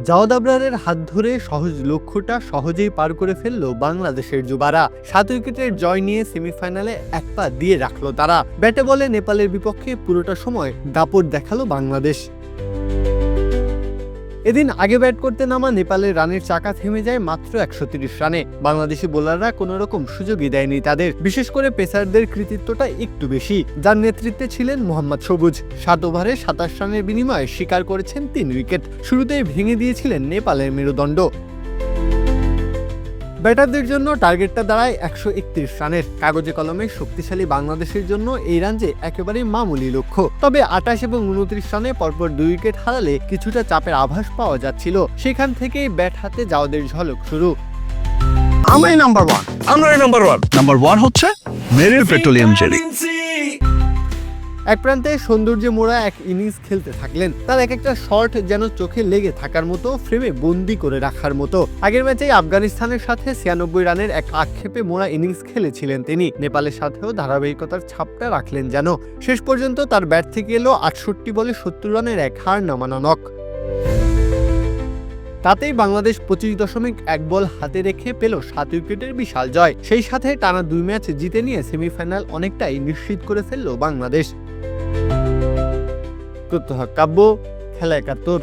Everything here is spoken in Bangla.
জাওয়াদ আবরারের হাত ধরে সহজ লক্ষ্যটা সহজেই পার করে ফেলল বাংলাদেশের যুবারা। 7 উইকেটের জয় নিয়ে সেমিফাইনালে এক পা দিয়ে রাখলো তারা। ব্যাটে বলে নেপালের বিপক্ষে পুরোটা সময় দাপট দেখালো বাংলাদেশ। এদিন আগে ব্যাট করতে নামা নেপালের রানের চাকা থেমে যায় মাত্র 130 রানে। বাংলাদেশি বোলাররা কোনো রকম সুযোগই দেয়নি তাদের, বিশেষ করে পেসারদের কৃতিত্বটা একটু বেশি, যার নেতৃত্বে ছিলেন মোহাম্মদ সবুজ। 7 ওভারে 27 রানের বিনিময়ে শিকার করেছেন 3 উইকেট। শুরুতেই ভেঙে দিয়েছিলেন নেপালের মেরুদণ্ড। ব্যাটারদের জন্য টার্গেটটা দাঁড়ায় 131 রানের। কাগজে কলমে শক্তিশালী বাংলাদেশের জন্য এই রান যে একেবারেই মামুলি লক্ষ্য। তবে 28 এবং 29 রানে পরপর 2 উইকেট হারালে কিছুটা চাপের আভাস পাওয়া যাচ্ছিল। সেখান থেকেই ব্যাট হাতে জাওয়াদের ঝলক শুরু। আমরাই নাম্বার ওয়ান। নাম্বার ওয়ান হচ্ছে মেরিল পেট্রোলিয়াম জেলি। এক প্রান্তে সৌন্দর্যে মোড়া এক ইনিংস খেলতে থাকলেন। তার এক একটা শট যেন চোখে লেগে থাকার মতো, ফ্রেমে বন্দি করে রাখার মতো। আগের ম্যাচেই আফগানিস্তানের সাথে 96 রানের এক আক্ষেপে মোড়া ইনিংস খেলেছিলেন তিনি। নেপালের সাথেও ধারাবাহিকতার ছাপটা রাখলেন যেন। শেষ পর্যন্ত তার ব্যাট থেকে এলো 68 বলে 70 রানের এক হার নামানো নক। তাতেই বাংলাদেশ 25.1 বল হাতে রেখে পেল 7 উইকেটের বিশাল জয়। সেই সাথে টানা 2 ম্যাচ জিতে নিয়ে সেমিফাইনাল অনেকটাই নিশ্চিত করে ফেলল বাংলাদেশ। কাব্য, খেলা 71।